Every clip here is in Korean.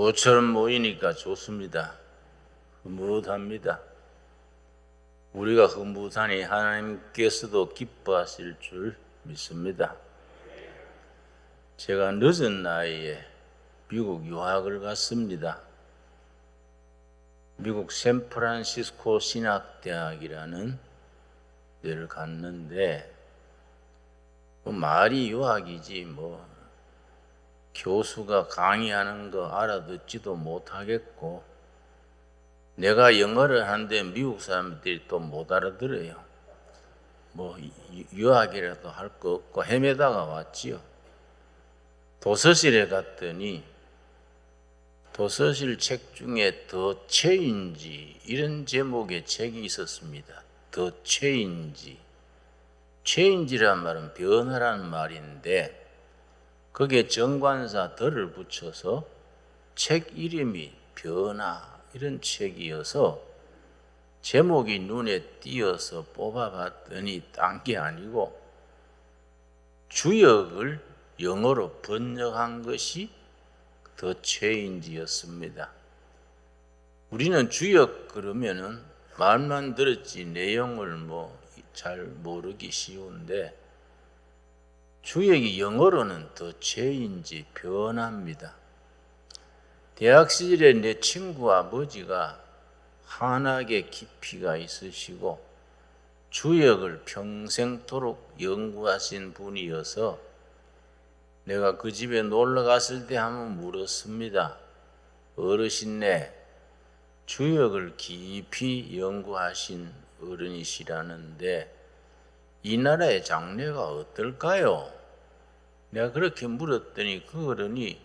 모처럼 모이니까 좋습니다. 흐뭇합니다. 우리가 흐뭇하니 하나님께서도 기뻐하실 줄 믿습니다. 제가 늦은 나이에 미국 유학을 갔습니다. 미국 샌프란시스코 신학대학이라는 데를 갔는데 말이 유학이지 교수가 강의하는 거 알아듣지도 못하겠고 내가 영어를 하는데 미국 사람들이 또 못 알아들어요. 유학이라도 할 거 없고 헤매다가 왔지요. 도서실에 갔더니 도서실 책 중에 더 체인지 이런 제목의 책이 있었습니다. 더 체인지. 체인지란 말은 변화라는 말인데 거기에 정관사 더를 붙여서 책 이름이 변화 이런 책이어서 제목이 눈에 띄어서 뽑아봤더니 딴 게 아니고 주역을 영어로 번역한 것이 더 체인지였습니다. 우리는 주역 그러면은 말만 들었지 내용을 잘 모르기 쉬운데 주역이 영어로는 더 체인지 변화입니다. 대학 시절에 내 친구 아버지가 한학에 깊이가 있으시고 주역을 평생토록 연구하신 분이어서 내가 그 집에 놀러 갔을 때 한번 물었습니다. 어르신네, 주역을 깊이 연구하신 어른이시라는데 이 나라의 장래가 어떨까요? 내가 그렇게 물었더니 그 어른이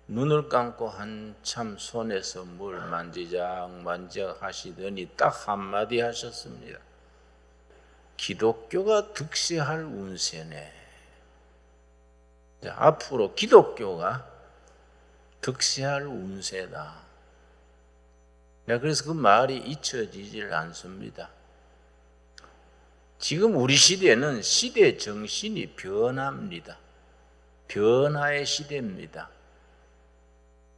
눈을 감고 한참 손에서 뭘 만지작 하시더니 딱 한마디 하셨습니다. 기독교가 득세할 운세네. 앞으로 기독교가 득세할 운세다. 내가 그래서 그 말이 잊혀지질 않습니다. 지금 우리 시대는 시대 정신이 변합니다. 변화의 시대입니다.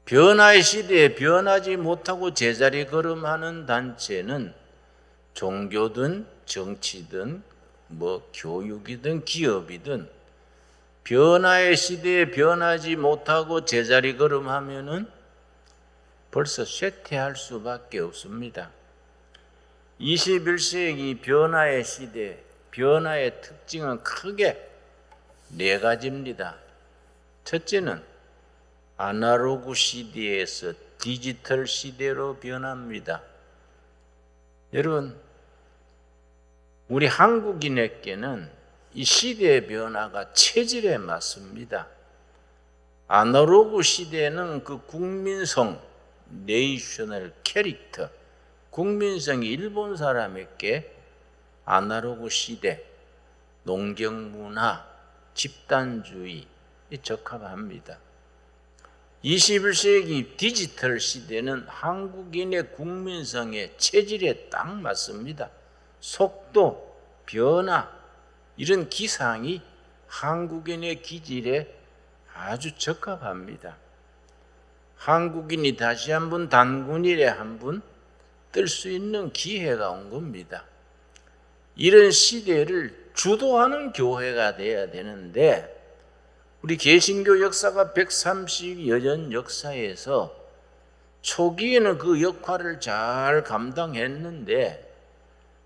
변화의 시대에 변하지 못하고 제자리 걸음하는 단체는 종교든 정치든 교육이든 기업이든 변화의 시대에 변하지 못하고 제자리 걸음하면은 벌써 쇠퇴할 수밖에 없습니다. 21세기 변화의 시대, 변화의 특징은 크게 네 가지입니다. 첫째는 아날로그 시대에서 디지털 시대로 변합니다. 여러분, 우리 한국인에게는 이 시대의 변화가 체질에 맞습니다. 아날로그 시대는 그 국민성, 네이셔널 캐릭터, 국민성이 일본 사람에게 아날로그 시대, 농경문화, 집단주의 적합합니다. 21세기 디지털 시대는 한국인의 국민성의 체질에 딱 맞습니다. 속도, 변화, 이런 기상이 한국인의 기질에 아주 적합합니다. 한국인이 다시 한번 단군일에 한번 뜰 수 있는 기회가 온 겁니다. 이런 시대를 주도하는 교회가 돼야 되는데 우리 개신교 역사가 130여 년 역사에서 초기에는 그 역할을 잘 감당했는데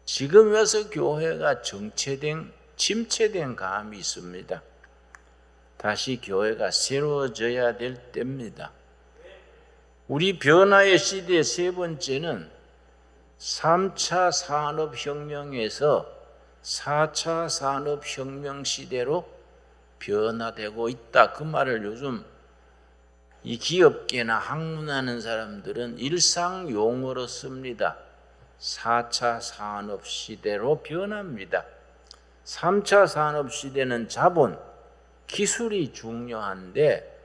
지금 와서 교회가 침체된 감이 있습니다. 다시 교회가 새로워져야 될 때입니다. 우리 변화의 시대의 세 번째는 3차 산업혁명에서 4차 산업혁명 시대로 변화되고 있다. 그 말을 요즘 이 기업계나 학문하는 사람들은 일상 용어로 씁니다. 4차 산업시대로 변합니다. 3차 산업시대는 자본, 기술이 중요한데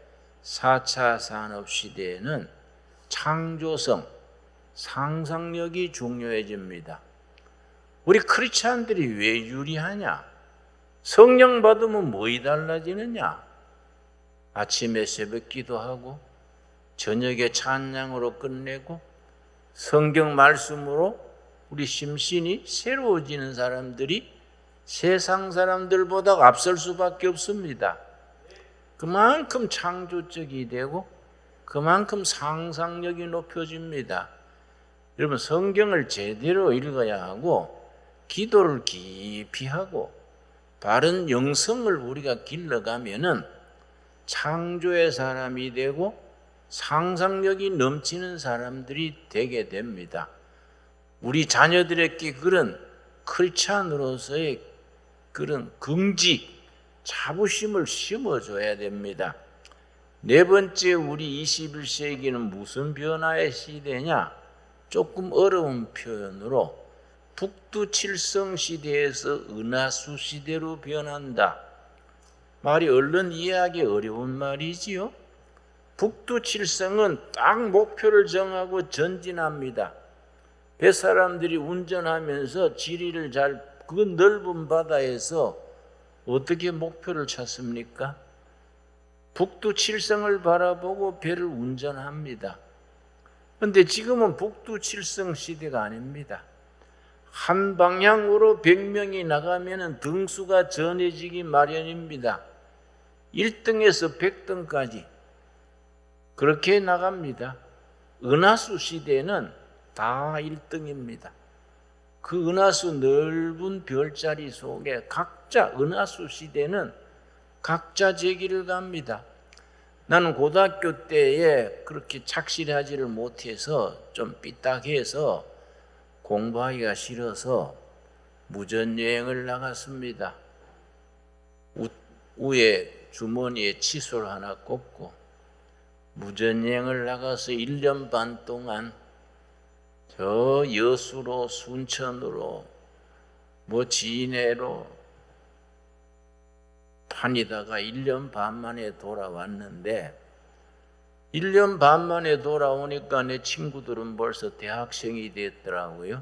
4차 산업시대에는 창조성, 상상력이 중요해집니다. 우리 크리스찬들이 왜 유리하냐? 성령 받으면 뭐이 달라지느냐? 아침에 새벽 기도하고 저녁에 찬양으로 끝내고 성경 말씀으로 우리 심신이 새로워지는 사람들이 세상 사람들보다 앞설 수밖에 없습니다. 그만큼 창조적이 되고 그만큼 상상력이 높여집니다. 여러분, 성경을 제대로 읽어야 하고 기도를 깊이 하고 바른 영성을 우리가 길러가면은 창조의 사람이 되고 상상력이 넘치는 사람들이 되게 됩니다. 우리 자녀들에게 그런 크리스찬으로서의 그런 긍지, 자부심을 심어줘야 됩니다. 네 번째, 우리 21세기는 무슨 변화의 시대냐? 조금 어려운 표현으로 북두칠성 시대에서 은하수 시대로 변한다. 말이 얼른 이해하기 어려운 말이지요. 북두칠성은 딱 목표를 정하고 전진합니다. 뱃사람들이 운전하면서 지리를 그 넓은 바다에서 어떻게 목표를 찾습니까? 북두칠성을 바라보고 배를 운전합니다. 그런데 지금은 북두칠성 시대가 아닙니다. 한 방향으로 100명이 나가면 등수가 전해지기 마련입니다. 1등에서 100등까지 그렇게 나갑니다. 은하수 시대는 다 1등입니다. 그 은하수 넓은 별자리 속에 은하수 시대는 각자 제 길을 갑니다. 나는 고등학교 때에 그렇게 착실하지를 못해서 좀 삐딱해서 공부하기가 싫어서 무전여행을 나갔습니다. 위에 주머니에 칫솔 하나 꽂고 무전여행을 나가서 1년 반 동안 저 여수로 순천으로 진해로 다니다가 1년 반 만에 돌아왔는데 1년 반 만에 돌아오니까 내 친구들은 벌써 대학생이 됐더라고요.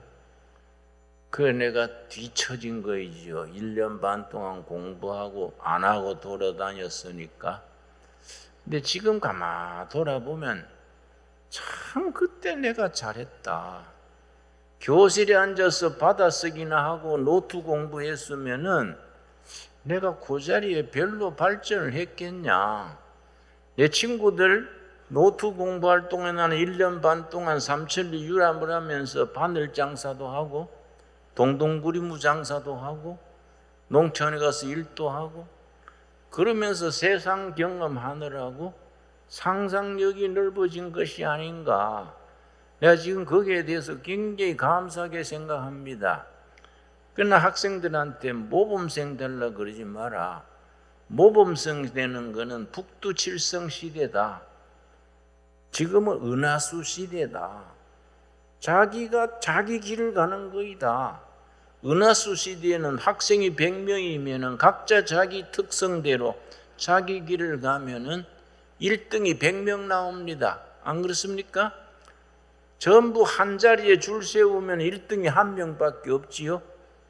그래 내가 뒤처진 거이죠. 1년 반 동안 공부하고 안 하고 돌아다녔으니까. 근데 지금 가만 돌아보면 참 그때 내가 잘했다. 교실에 앉아서 받아쓰기나 하고 노트 공부했으면은 내가 그 자리에 별로 발전을 했겠냐. 내 친구들 노트 공부할 동안 나는 1년 반 동안 삼천리 유람을 하면서 바늘 장사도 하고 동동구리무 장사도 하고 농촌에 가서 일도 하고 그러면서 세상 경험하느라고 상상력이 넓어진 것이 아닌가. 내가 지금 거기에 대해서 굉장히 감사하게 생각합니다. 그러나 학생들한테 모범생 되려고 그러지 마라. 모범생 되는 거는 북두칠성 시대다. 지금은 은하수 시대다. 자기가 자기 길을 가는 거이다. 은하수 시대에는 학생이 100명이면 각자 자기 특성대로 자기 길을 가면은 1등이 100명 나옵니다. 안 그렇습니까? 전부 한 자리에 줄 세우면 1등이 한 명밖에 없지요.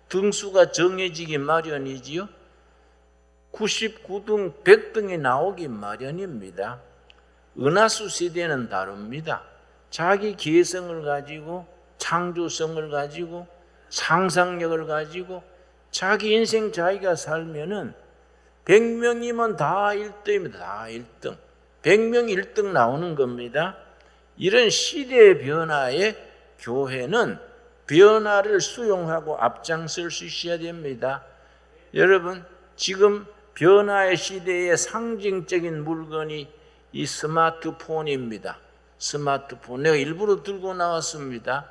등수가 정해지기 마련이지요. 99등, 100등이 나오기 마련입니다. 은하수 시대는 다릅니다. 자기 개성을 가지고 창조성을 가지고 상상력을 가지고 자기 인생 자기가 살면은 100명이면 다 1등입니다. 다 1등. 100명 1등 나오는 겁니다. 이런 시대의 변화에 교회는 변화를 수용하고 앞장설 수 있어야 됩니다. 여러분, 지금 변화의 시대의 상징적인 물건이 이 스마트폰입니다. 스마트폰. 내가 일부러 들고 나왔습니다.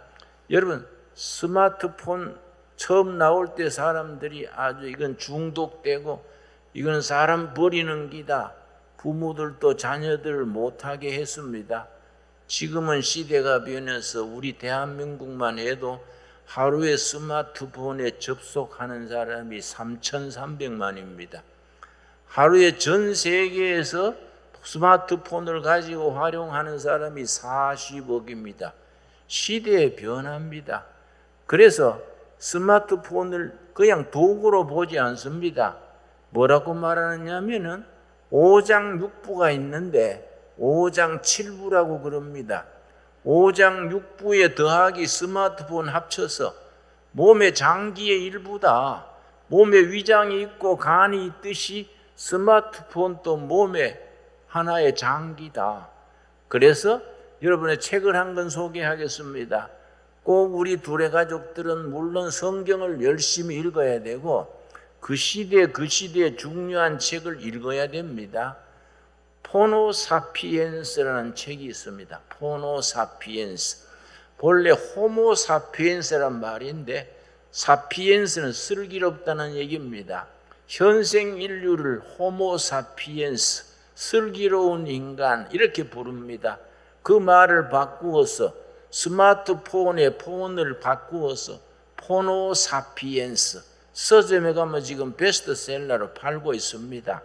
여러분, 스마트폰 처음 나올 때 사람들이 아주 이건 중독되고 이건 사람 버리는 기다. 부모들도 자녀들을 못하게 했습니다. 지금은 시대가 변해서 우리 대한민국만 해도 하루에 스마트폰에 접속하는 사람이 3,300만입니다. 하루에 전 세계에서 스마트폰을 가지고 활용하는 사람이 40억입니다. 시대의 변화입니다. 그래서 스마트폰을 그냥 도구로 보지 않습니다. 뭐라고 말하느냐면은 오장육부가 있는데 5장 7부라고 그럽니다. 5장 6부에 더하기 스마트폰 합쳐서 몸의 장기의 일부다. 몸에 위장이 있고 간이 있듯이 스마트폰도 몸의 하나의 장기다. 그래서 여러분의 책을 한 권 소개하겠습니다. 꼭 우리 둘의 가족들은 물론 성경을 열심히 읽어야 되고 그 시대에 중요한 책을 읽어야 됩니다. 포노사피엔스라는 책이 있습니다. 포노사피엔스. 본래 호모사피엔스란 말인데 사피엔스는 슬기롭다는 얘기입니다. 현생 인류를 호모사피엔스, 슬기로운 인간 이렇게 부릅니다. 그 말을 바꾸어서 스마트폰의 폰을 바꾸어서 포노사피엔스, 서점에 가면 지금 베스트셀러로 팔고 있습니다.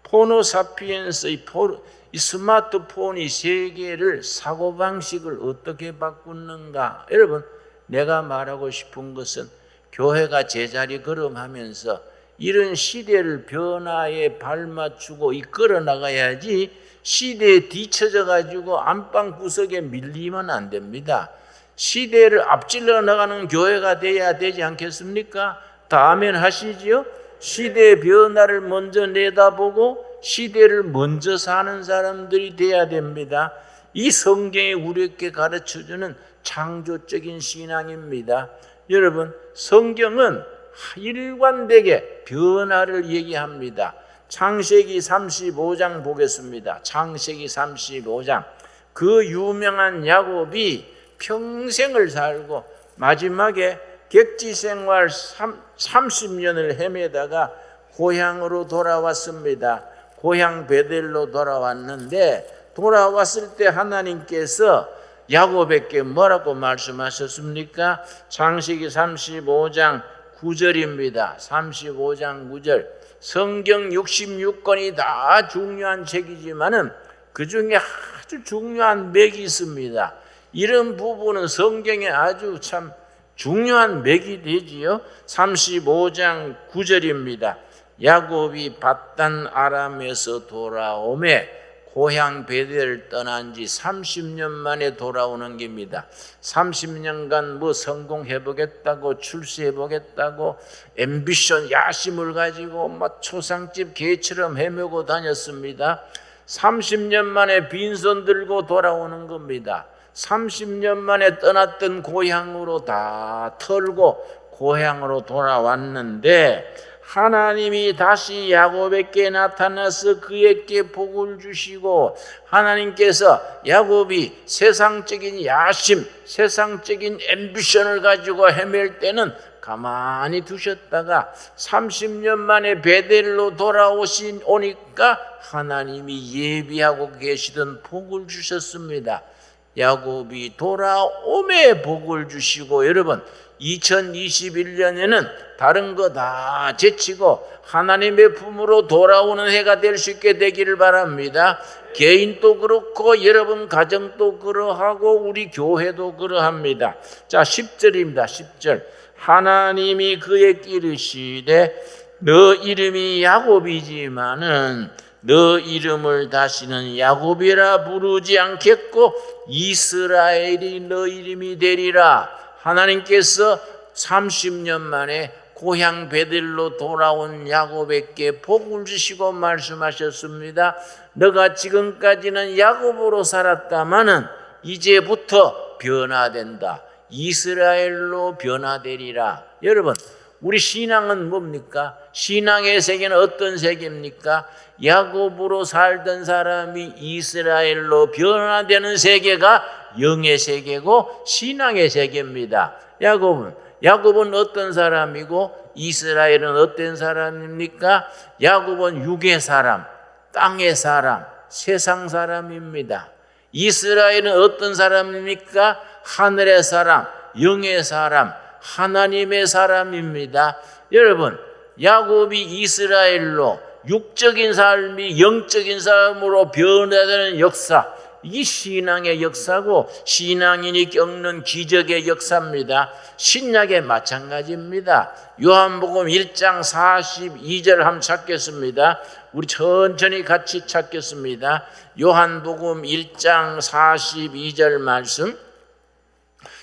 포노사피엔스, 이 스마트폰이 세계를 사고방식을 어떻게 바꾸는가. 여러분, 내가 말하고 싶은 것은 교회가 제자리 걸음하면서 이런 시대를 변화에 발맞추고 이끌어 나가야지 시대에 뒤처져 가지고 안방 구석에 밀리면 안 됩니다. 시대를 앞질러 나가는 교회가 돼야 되지 않겠습니까? 다 아멘 하시지요? 시대의 변화를 먼저 내다보고 시대를 먼저 사는 사람들이 돼야 됩니다. 이 성경이 우리에게 가르쳐주는 창조적인 신앙입니다. 여러분, 성경은 일관되게 변화를 얘기합니다. 창세기 35장 보겠습니다. 창세기 35장. 그 유명한 야곱이 평생을 살고 마지막에 객지 생활 30년을 헤매다가 고향으로 돌아왔습니다. 고향 베델로 돌아왔는데 돌아왔을 때 하나님께서 야곱에게 뭐라고 말씀하셨습니까? 창세기 35장 9절입니다. 35장 9절. 성경 66권이 다 중요한 책이지만은 그 중에 아주 중요한 맥이 있습니다. 이런 부분은 성경에 아주 참 중요한 맥이 되지요. 35장 9절입니다. 야곱이 밧단 아람에서 돌아오매 고향 베델을 떠난 지 30년 만에 돌아오는 겁니다. 30년간 뭐 성공해보겠다고 출세해보겠다고 앰비션 야심을 가지고 막 초상집 개처럼 헤매고 다녔습니다. 30년 만에 빈손 들고 돌아오는 겁니다. 30년 만에 떠났던 고향으로 다 털고 고향으로 돌아왔는데 하나님이 다시 야곱에게 나타나서 그에게 복을 주시고 하나님께서 야곱이 세상적인 야심, 세상적인 앰비션을 가지고 헤맬 때는 가만히 두셨다가 30년 만에 베델로 오니까 하나님이 예비하고 계시던 복을 주셨습니다. 야곱이 돌아오매 복을 주시고 여러분 2021년에는 다른 거 다 제치고 하나님의 품으로 돌아오는 해가 될 수 있게 되기를 바랍니다. 개인도 그렇고 여러분 가정도 그러하고 우리 교회도 그러합니다. 자 10절입니다. 10절. 하나님이 그에게 이르시되 너 이름이 야곱이지만은 너 이름을 다시는 야곱이라 부르지 않겠고 이스라엘이 너 이름이 되리라. 하나님께서 30년 만에 고향 베델로 돌아온 야곱에게 복을 주시고 말씀하셨습니다. 너가 지금까지는 야곱으로 살았다마는 이제부터 변화된다. 이스라엘로 변화되리라. 여러분, 우리 신앙은 뭡니까? 신앙의 세계는 어떤 세계입니까? 야곱으로 살던 사람이 이스라엘로 변화되는 세계가 영의 세계고 신앙의 세계입니다. 야곱은 어떤 사람이고 이스라엘은 어떤 사람입니까? 야곱은 육의 사람, 땅의 사람, 세상 사람입니다. 이스라엘은 어떤 사람입니까? 하늘의 사람, 영의 사람, 하나님의 사람입니다. 여러분, 야곱이 이스라엘로 육적인 삶이 영적인 삶으로 변화되는 역사, 이 신앙의 역사고 신앙인이 겪는 기적의 역사입니다. 신약의 마찬가지입니다. 요한복음 1장 42절 한번 찾겠습니다. 우리 천천히 같이 찾겠습니다. 요한복음 1장 42절 말씀.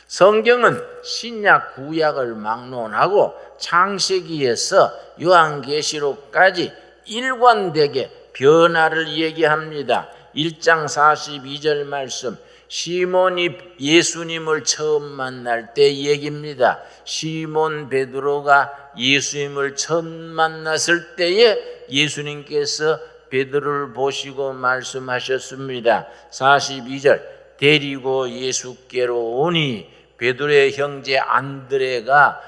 성경은 신약 구약을 막론하고 창세기에서 요한계시록까지 일관되게 변화를 얘기합니다. 1장 42절 말씀. 시몬이 예수님을 처음 만날 때 얘기입니다. 시몬 베드로가 예수님을 처음 만났을 때에 예수님께서 베드로를 보시고 말씀하셨습니다. 42절. 데리고 예수께로 오니 베드로의 형제 안드레가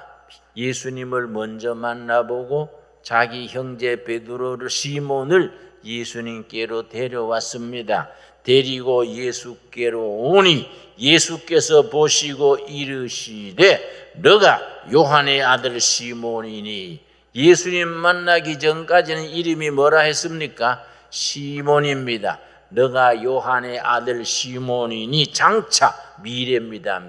예수님을 먼저 만나보고 자기 형제 베드로를 시몬을 예수님께로 데려왔습니다. 데리고 예수께로 오니 예수께서 보시고 이르시되 너가 요한의 아들 시몬이니. 예수님 만나기 전까지는 이름이 뭐라 했습니까? 시몬입니다. 너가 요한의 아들 시몬이니. 장차 미래입니다.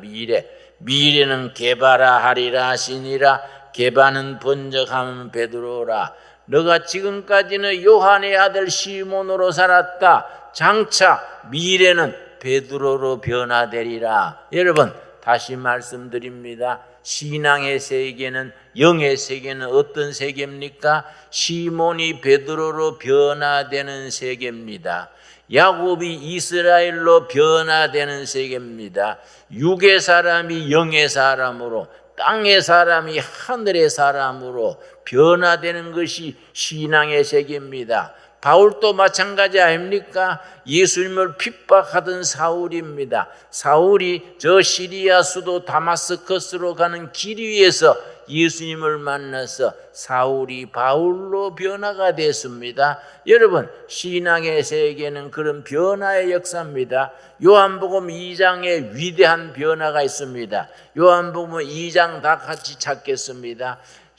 미래는 게바라 하리라 하시니라. 게바는 번적하면 베드로라. 너가 지금까지는 요한의 아들 시몬으로 살았다. 장차 미래는 베드로로 변화되리라. 여러분, 다시 말씀드립니다. 신앙의 세계는, 영의 세계는 어떤 세계입니까? 시몬이 베드로로 변화되는 세계입니다. 야곱이 이스라엘로 변화되는 세계입니다. 육의 사람이 영의 사람으로, 땅의 사람이 하늘의 사람으로 변화되는 것이 신앙의 세계입니다. 바울도 마찬가지 아닙니까? 예수님을 핍박하던 사울입니다. 사울이 저 시리아 수도 다마스커스로 가는 길 위에서 예수님을 만나서 사울이 바울로 변화가 됐습니다. 여러분, 신앙의 세계는 그런 변화의 역사입니다. 요한복음 2장에 위대한 변화가 있습니다. 요한복음 2장 다 같이 찾겠습니다.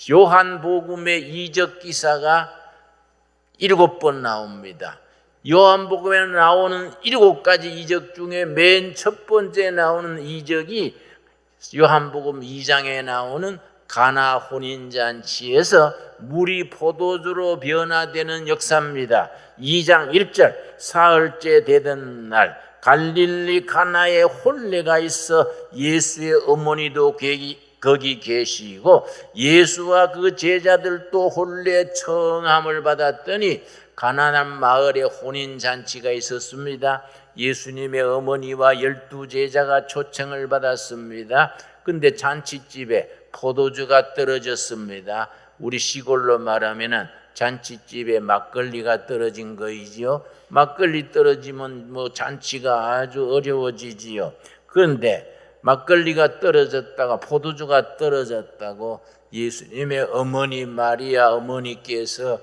요한복음의 이적 기사가 7번 나옵니다. 요한복음에 나오는 7가지 이적 중에 맨 첫 번째 나오는 이적이 요한복음 2장에 나오는 가나 혼인잔치에서 물이 포도주로 변화되는 역사입니다. 2장 1절. 사흘째 되던 날 갈릴리 가나에 혼례가 있어 예수의 어머니도 거기 계시고 예수와 그 제자들도 혼례 청함을 받았더니 가나안 마을에 혼인잔치가 있었습니다. 예수님의 어머니와 12제자가 초청을 받았습니다. 근데 잔치집에 포도주가 떨어졌습니다. 우리 시골로 말하면 잔치집에 막걸리가 떨어진 거이지요. 막걸리 떨어지면 잔치가 아주 어려워지지요. 그런데 막걸리가 떨어졌다가 포도주가 떨어졌다고 예수님의 어머니 마리아 어머니께서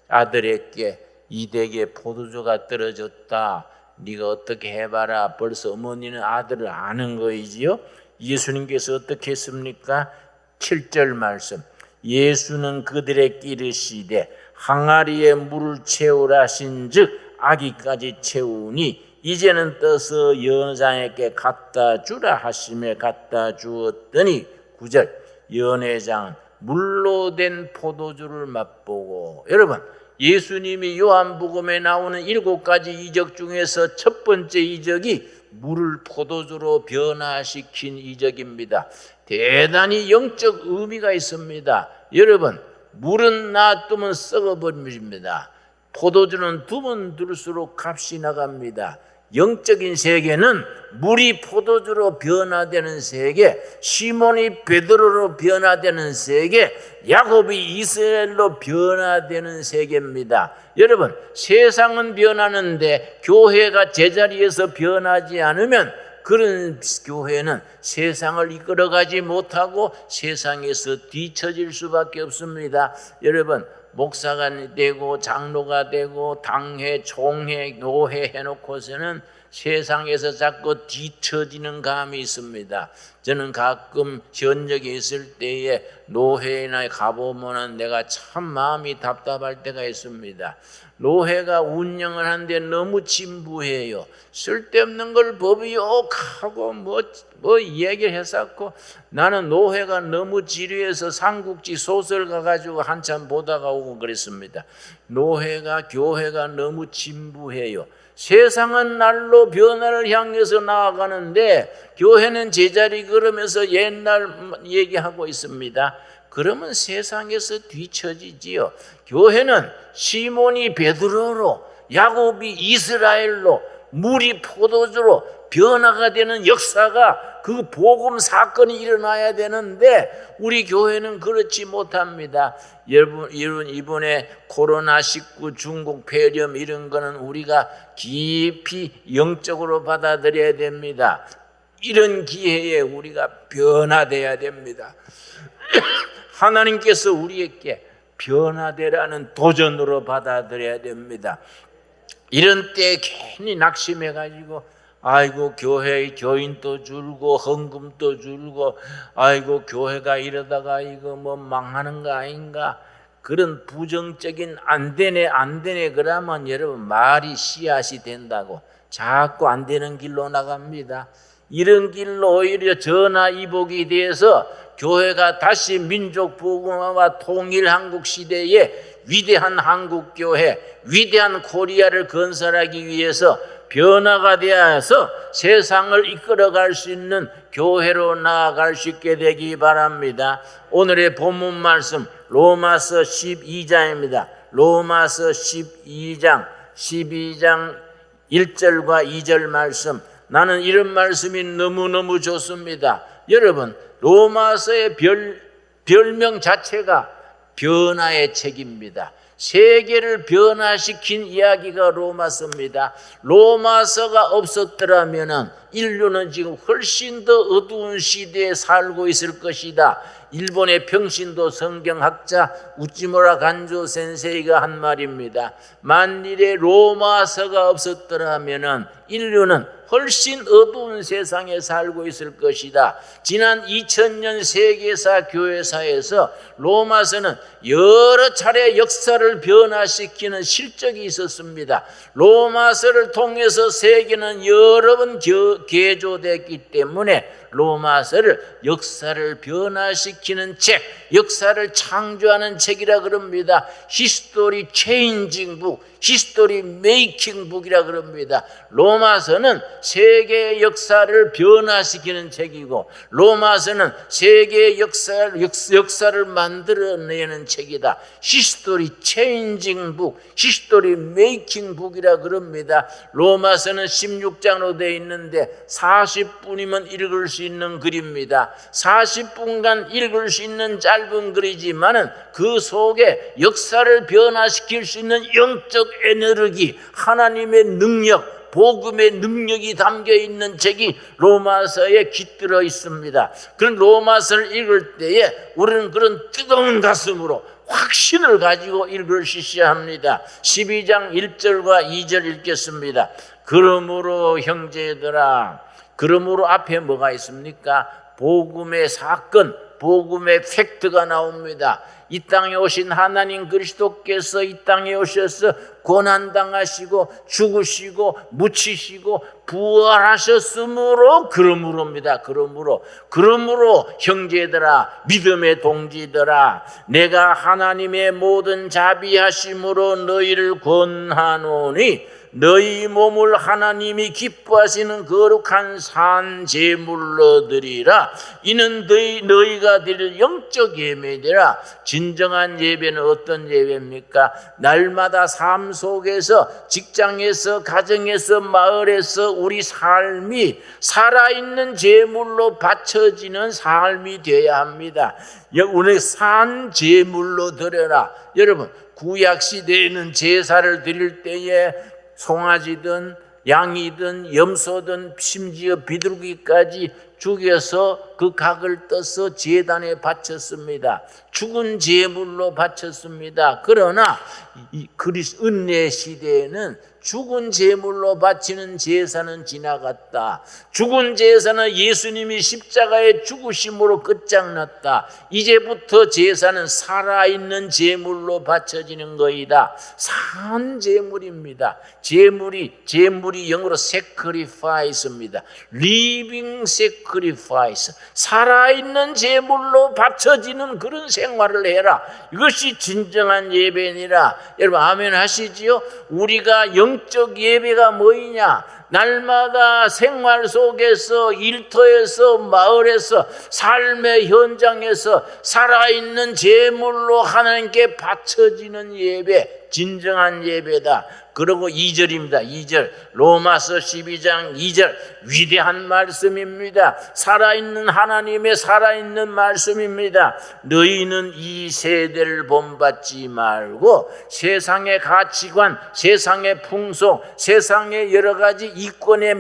아들에게 이 댁에 포도주가 떨어졌다. 네가 어떻게 해봐라. 벌써 어머니는 아들을 아는 거이지요. 예수님께서 어떻게 했습니까? 7절 말씀. 예수는 그들에게 이르시되 항아리에 물을 채우라 하신즉 아기까지 채우니 이제는 떠서 연회장에게 갖다 주라 하시며 갖다 주었더니 9절. 연회장은 물로 된 포도주를 맛보고. 여러분, 예수님이 요한복음에 나오는 7가지 이적 중에서 첫 번째 이적이 물을 포도주로 변화시킨 이적입니다. 대단히 영적 의미가 있습니다. 여러분, 물은 놔두면 썩어버립니다. 포도주는 두면 둘수록 값이 나갑니다. 영적인 세계는 물이 포도주로 변화되는 세계, 시몬이 베드로로 변화되는 세계, 야곱이 이스라엘로 변화되는 세계입니다. 여러분, 세상은 변하는데 교회가 제자리에서 변하지 않으면 그런 교회는 세상을 이끌어가지 못하고 세상에서 뒤처질 수밖에 없습니다. 여러분, 목사가 되고 장로가 되고 당회, 총회, 노회 해놓고서는 세상에서 자꾸 뒤처지는 감이 있습니다. 저는 가끔 현역에 있을 때에 노회나 가보면은 내가 참 마음이 답답할 때가 있습니다. 노회가 운영을 하는데 너무 진부해요. 쓸데없는 걸 법이 욕하고 뭐 얘기를 했었고, 나는 노회가 너무 지루해서 삼국지 소설 가가지고 한참 보다가 오고 그랬습니다. 노회가 교회가 너무 진부해요. 세상은 날로 변화를 향해서 나아가는데 교회는 제자리 걸으면서 옛날 얘기하고 있습니다. 그러면 세상에서 뒤처지지요. 교회는 시몬이 베드로로, 야곱이 이스라엘로, 물이 포도주로 변화가 되는 역사가, 그 복음 사건이 일어나야 되는데 우리 교회는 그렇지 못합니다. 여러분, 이번에 코로나19 중국 폐렴 이런 거는 우리가 깊이 영적으로 받아들여야 됩니다. 이런 기회에 우리가 변화돼야 됩니다. 하나님께서 우리에게 변화되라는 도전으로 받아들여야 됩니다. 이런 때에 괜히 낙심해가지고 아이고 교회의 교인도 줄고 헌금도 줄고 아이고 교회가 이러다가 이거 뭐 망하는 거 아닌가, 그런 부정적인 안 되네 그러면 여러분 말이 씨앗이 된다고 자꾸 안 되는 길로 나갑니다. 이런 길로 오히려 전화위복이 돼서 교회가 다시 민족 복음화와 통일 한국 시대에 위대한 한국교회, 위대한 코리아를 건설하기 위해서 변화가 되어서 세상을 이끌어갈 수 있는 교회로 나아갈 수 있게 되기 바랍니다. 오늘의 본문 말씀 로마서 12장입니다. 로마서 12장 1절과 2절 말씀, 나는 이런 말씀이 너무너무 좋습니다. 여러분, 로마서의 별명 자체가 변화의 책입니다. 세계를 변화시킨 이야기가 로마서입니다. 로마서가 없었더라면 인류는 지금 훨씬 더 어두운 시대에 살고 있을 것이다. 일본의 평신도 성경학자 우찌무라 간조 센세이가 한 말입니다. 만일에 로마서가 없었더라면 인류는 훨씬 어두운 세상에 살고 있을 것이다. 지난 2000년 세계사 교회사에서 로마서는 여러 차례 역사를 변화시키는 실적이 있었습니다. 로마서를 통해서 세계는 여러 번 개조됐기 때문에 로마서를 역사를 변화시키는 책, 역사를 창조하는 책이라 그럽니다. 히스토리 체인징 북, 히스토리 메이킹 북이라 그럽니다. 로마서는 세계의 역사를 변화시키는 책이고 로마서는 세계의 역사를 만들어내는 책이다. 히스토리 체인징 북, 히스토리 메이킹 북이라 그럽니다. 로마서는 16장으로 되어 있는데 40분이면 읽을 수 있는 글입니다. 40분간 읽을 수 있는 짧은 글이지만은 그 속에 역사를 변화시킬 수 있는 영적 에너지, 하나님의 능력, 복음의 능력이 담겨 있는 책이 로마서에 깃들어 있습니다. 그런 로마서를 읽을 때에 우리는 그런 뜨거운 가슴으로 확신을 가지고 읽을 수 있어야 합니다. 12장 1절과 2절 읽겠습니다. 그러므로 형제들아, 그러므로 앞에 뭐가 있습니까? 복음의 사건, 복음의 팩트가 나옵니다. 이 땅에 오신 하나님 그리스도께서 이 땅에 오셔서 고난당하시고 죽으시고 묻히시고 부활하셨으므로, 그러므로입니다. 그러므로 형제들아, 믿음의 동지들아, 내가 하나님의 모든 자비하심으로 너희를 권하노니 너희 몸을 하나님이 기뻐하시는 거룩한 산 제물로 드리라. 이는 너희가 드릴 영적 예배니라. 진정한 예배는 어떤 예배입니까? 날마다 삶 속에서, 직장에서, 가정에서, 마을에서 우리 삶이 살아있는 제물로 바쳐지는 삶이 되어야 합니다. 오늘 산 제물로 드려라. 여러분, 구약시대에는 제사를 드릴 때에 송아지든 양이든 염소든 심지어 비둘기까지 죽여서 그 각을 떠서 제단에 바쳤습니다. 죽은 제물로 바쳤습니다. 그러나 이 은혜 시대에는 죽은 제물로 바치는 제사는 지나갔다. 죽은 제사는 예수님이 십자가에 죽으심으로 끝장났다. 이제부터 제사는 살아있는 제물로 바쳐지는 거이다. 산 제물입니다. 제물이 영어로 sacrifice입니다. living sacrifice. 살아있는 제물로 바쳐지는 그런 생활을 해라. 이것이 진정한 예배니라. 여러분 아멘 하시지요? 우리가 영적 예배가 뭐이냐? 날마다 생활 속에서, 일터에서, 마을에서, 삶의 현장에서 살아있는 제물로 하나님께 바쳐지는 예배, 진정한 예배다. 그리고 2절입니다. 2절 로마서 12장 2절 위대한 말씀입니다. 살아있는 하나님의 살아있는 말씀입니다. 너희는 이 세대를 본받지 말고 세상의 가치관, 세상의 풍속, 세상의 여러 가지 이권에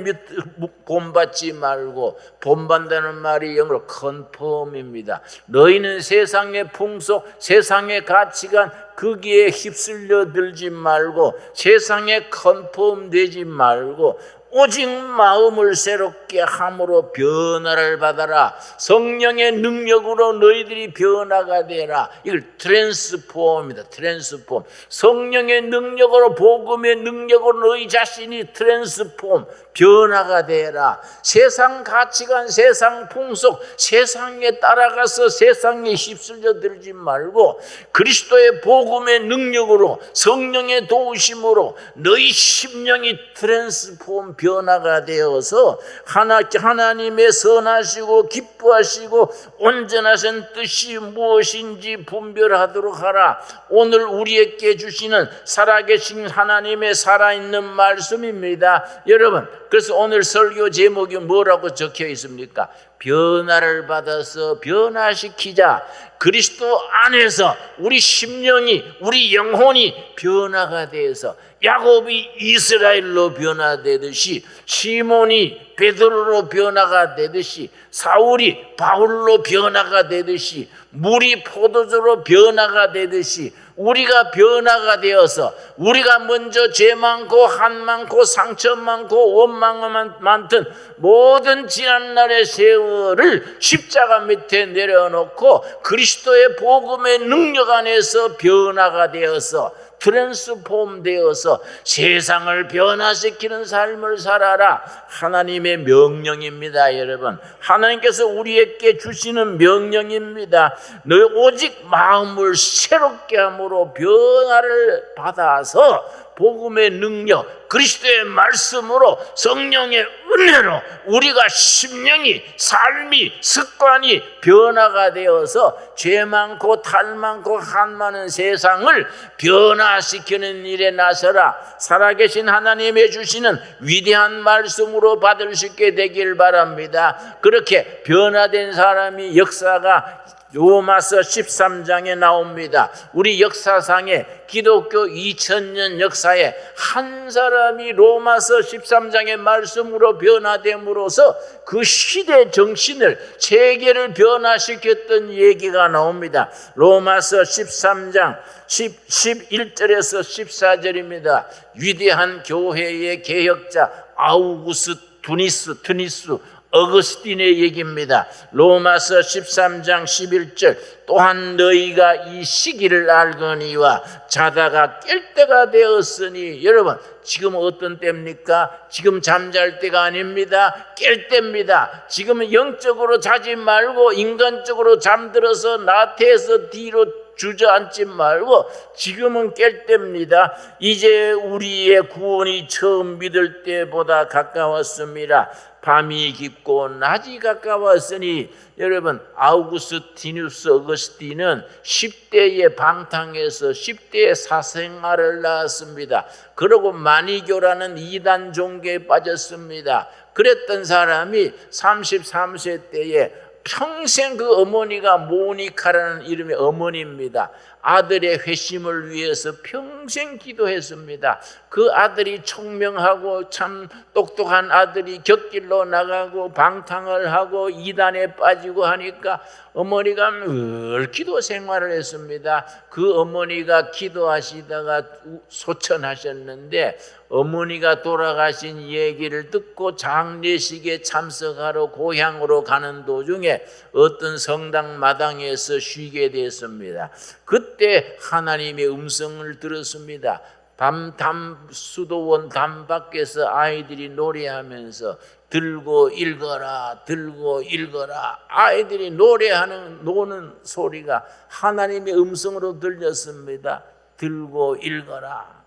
본받지 말고, 본받는다는 말이 영어로 컨펌입니다. 너희는 세상의 풍속, 세상의 가치관 거기에 휩쓸려 들지 말고, 세상에 컨펌되지 말고 오직 마음을 새롭게 함으로 변화를 받아라. 성령의 능력으로 너희들이 변화가 되라. 이걸 트랜스폼입니다. 트랜스폼. 성령의 능력으로, 복음의 능력으로 너희 자신이 트랜스폼, 변화가 되라. 세상 가치관, 세상 풍속, 세상에 따라가서 세상에 휩쓸려 들지 말고 그리스도의 복음의 능력으로, 성령의 도우심으로 너희 심령이 트랜스폼, 변화가 되어서 하나님의 선하시고 기뻐하시고 온전하신 뜻이 무엇인지 분별하도록 하라. 오늘 우리에게 주시는 살아계신 하나님의 살아있는 말씀입니다. 여러분, 그래서 오늘 설교 제목이 뭐라고 적혀 있습니까? 변화를 받아서 변화시키자. 그리스도 안에서 우리 심령이, 우리 영혼이 변화가 돼서 야곱이 이스라엘로 변화되듯이, 시몬이 베드로로 변화가 되듯이, 사울이 바울로 변화가 되듯이, 물이 포도주로 변화가 되듯이 우리가 변화가 되어서, 우리가 먼저 죄 많고 한 많고 상처 많고 원망 많던 모든 지난날의 세월을 십자가 밑에 내려놓고 그리스도의 복음의 능력 안에서 변화가 되어서, 트랜스폼 되어서 세상을 변화시키는 삶을 살아라. 하나님의 명령입니다. 여러분, 하나님께서 우리에게 주시는 명령입니다. 너 오직 마음을 새롭게 함으로 변화를 받아서 복음의 능력, 그리스도의 말씀으로, 성령의 은혜로 우리가 심령이, 삶이, 습관이 변화가 되어서 죄 많고 탈 많고 한 많은 세상을 변화시키는 일에 나서라. 살아계신 하나님의 주시는 위대한 말씀으로 받을 수 있게 되길 바랍니다. 그렇게 변화된 사람이 역사가 로마서 13장에 나옵니다. 우리 역사상에, 기독교 2000년 역사에 한 사람이 로마서 13장의 말씀으로 변화됨으로써 그 시대 정신을, 세계를 변화시켰던 얘기가 나옵니다. 로마서 13장 11절에서 14절입니다. 위대한 교회의 개혁자 아우구스투니스 어거스틴의 얘기입니다. 로마서 13장 11절 또한 너희가 이 시기를 알거니와 자다가 깰 때가 되었으니. 여러분, 지금 어떤 때입니까? 지금 잠잘 때가 아닙니다. 깰 때입니다. 지금은 영적으로 자지 말고 인간적으로 잠들어서 나태해서 뒤로 주저앉지 말고 지금은 깰 때입니다. 이제 우리의 구원이 처음 믿을 때보다 가까웠습니다. 밤이 깊고 낮이 가까웠으니. 여러분, 아우구스티누스 어거스틴은 10대의 방탕에서 10대의 사생활을 낳았습니다. 그리고 마니교라는 이단 종교에 빠졌습니다. 그랬던 사람이 33세 때에 평생 그 어머니가 모니카라는 이름의 어머니입니다. 아들의 회심을 위해서 평생 기도했습니다. 그 아들이 총명하고 참 똑똑한 아들이 곁길로 나가고 방탕을 하고 이단에 빠지고 하니까 어머니가 늘 기도 생활을 했습니다. 그 어머니가 기도하시다가 소천하셨는데 어머니가 돌아가신 얘기를 듣고 장례식에 참석하러 고향으로 가는 도중에 어떤 성당 마당에서 쉬게 됐습니다. 그때 하나님의 음성을 들었습니다. 수도원 담 밖에서 아이들이 노래하면서 들고 읽어라, 들고 읽어라. 아이들이 노는 소리가 하나님의 음성으로 들렸습니다. 들고 읽어라.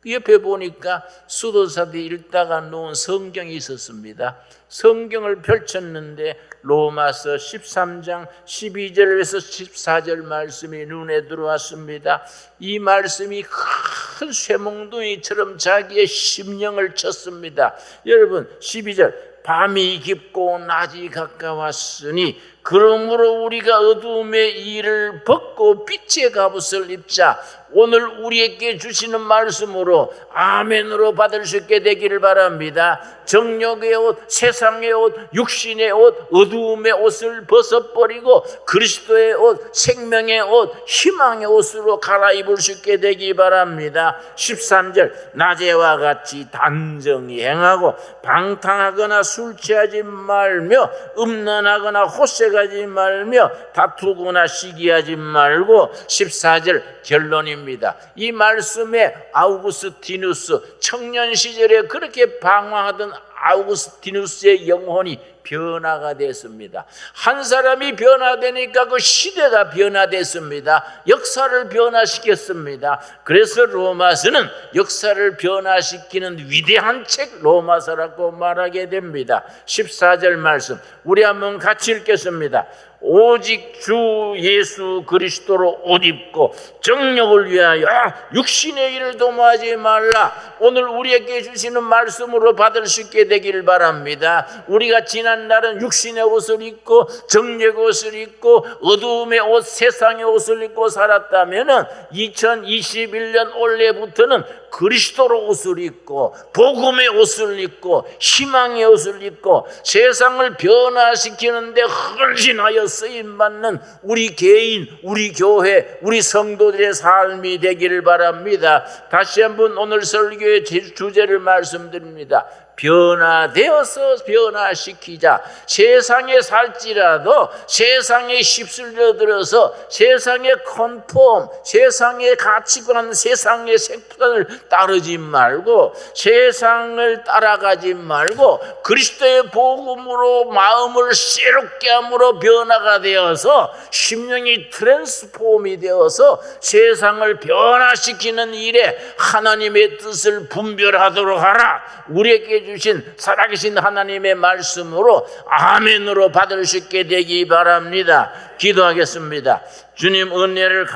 옆에 보니까 수도사들이 읽다가 놓은 성경이 있었습니다. 성경을 펼쳤는데 로마서 13장 12절에서 14절 말씀이 눈에 들어왔습니다. 이 말씀이 큰 쇠몽둥이처럼 자기의 심령을 쳤습니다. 여러분 12절 밤이 깊고 낮이 가까웠으니 그러므로 우리가 어두움의 일을 벗고 빛의 갑옷을 입자. 오늘 우리에게 주시는 말씀으로 아멘으로 받을 수 있게 되기를 바랍니다. 정욕의 옷, 세상의 옷, 육신의 옷, 어두움의 옷을 벗어버리고 그리스도의 옷, 생명의 옷, 희망의 옷으로 갈아입을 수 있게 되기 바랍니다. 13절 낮에와 같이 단정히 행하고 방탕하거나 술 취하지 말며 음란하거나 호색하지 말며 다투거나 시기하지 말고 14절 결론입니다. 이 말씀에 아우구스티누스 청년 시절에 그렇게 방황하던 아우구스티누스의 영혼이 변화가 됐습니다. 한 사람이 변화되니까 그 시대가 변화됐습니다. 역사를 변화시켰습니다. 그래서 로마서는 역사를 변화시키는 위대한 책 로마서라고 말하게 됩니다. 14절 말씀 우리 한번 같이 읽겠습니다. 오직 주 예수 그리스도로 옷 입고 정욕을 위하여 육신의 일을 도모하지 말라. 오늘 우리에게 주시는 말씀으로 받을 수 있게 되기를 바랍니다. 우리가 지난 날은 육신의 옷을 입고 정욕의 옷을 입고 어두움의 옷, 세상의 옷을 입고 살았다면은 2021년 올해부터는 그리스도로 옷을 입고 복음의 옷을 입고 희망의 옷을 입고 세상을 변화시키는데 헌신하여 쓰임받는 우리 개인, 우리 교회, 우리 성도들의 삶이 되기를 바랍니다. 다시 한번 오늘 설교의 주제를 말씀드립니다. 변화되어서 변화시키자. 세상에 살지라도 세상에 휩쓸려 들어서 세상의 컨폼, 세상의 가치관, 세상의 생각을 따르지 말고 세상을 따라가지 말고 그리스도의 복음으로 마음을 새롭게 함으로 변화가 되어서 심령이 트랜스폼이 되어서 세상을 변화시키는 일에 하나님의 뜻을 분별하도록 하라. 우리에게 주신 살아계신 하나님의 말씀으로 아멘으로 받을 수 있게 되기 바랍니다. 기도하겠습니다. 주님 은혜를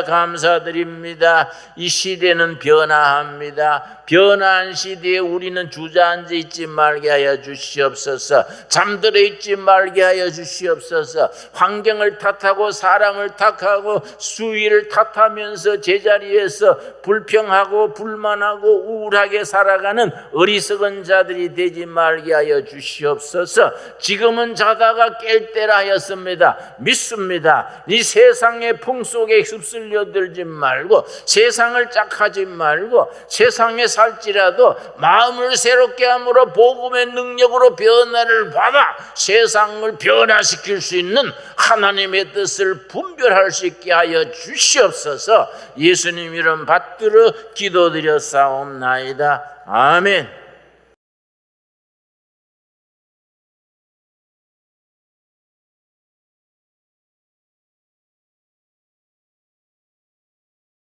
감사드립니다. 이 시대는 변화합니다. 변화한 시대에 우리는 주저앉아 있지 말게 하여 주시옵소서. 잠들어 있지 말게 하여 주시옵소서. 환경을 탓하고 사람을 탓하고 수위를 탓하면서 제자리에서 불평하고 불만하고 우울하게 살아가는 어리석은 자들이 되지 말게 하여 주시옵소서. 지금은 자다가 깰 때라 하였습니다. 믿습니다. 이 세상의 풍속에 휩쓸려 들지 말고 세상을 짝하지 말고 세상에 살지라도 마음을 새롭게 함으로 복음의 능력으로 변화를 받아 세상을 변화시킬 수 있는 하나님의 뜻을 분별할 수 있게 하여 주시옵소서. 예수님 이름 받들어 기도드렸사옵나이다. 아멘.